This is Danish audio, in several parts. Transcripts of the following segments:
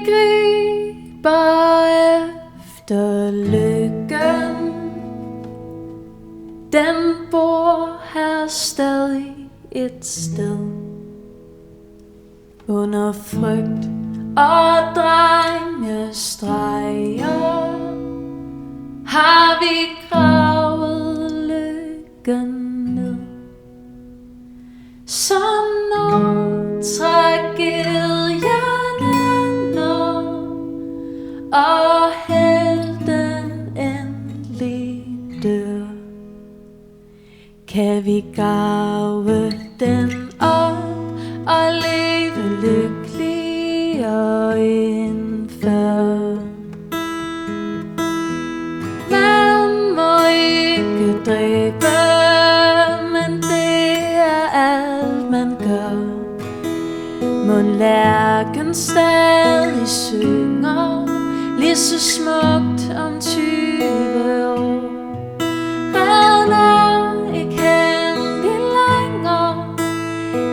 griber efter lykken. Den bor her stadig et sted. Under frygt og drengestreger har vi gravet lykken ned. Så når tragedien når og helten endelig dør, kan vi grave den op og leve lykkeligere end før. Man må ikke dræbe, men det er alt man gør. Mon lærken stadig synger lige så smukt om 20 år. Redder ikke hemmelig længere,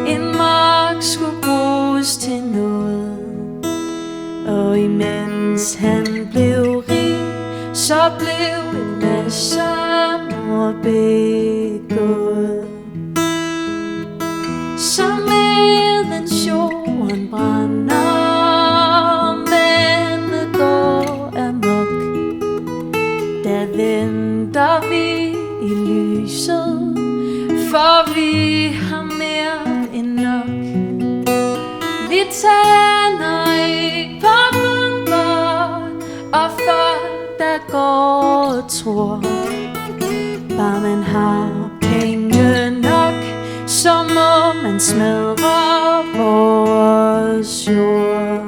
en mark skulle bruges til noget. Og imens han blev rig, så blev en masse mord begået. Så medens jorden brænder, mændene går amok, der venter vi i lyset, for vi har mere end nok. Vi tænder ikke på bomber og folk, der går og tror. Bare man har penge nok, så må man smadre vores jord.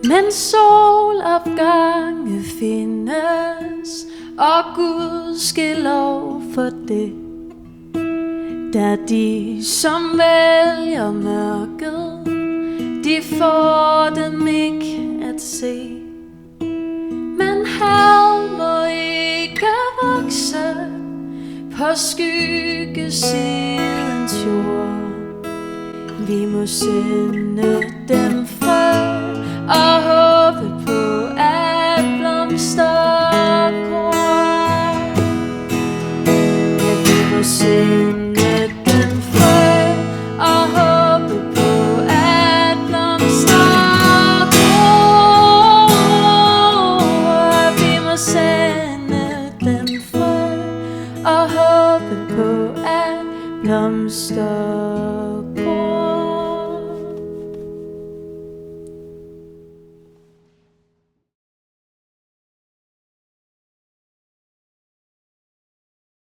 Men solopgange findes, og Gud skal lov for det. Der de, som vælger mørket, de får dem ikke at se. Men hav må ikke vokse på skyggesidens jord. Vi må sende dem frø og håbe på at blomster gror. Ja, vi må sende dem frø og håbe på at blomster gror. Vi må sende dem frø og håbe på at blomster gror.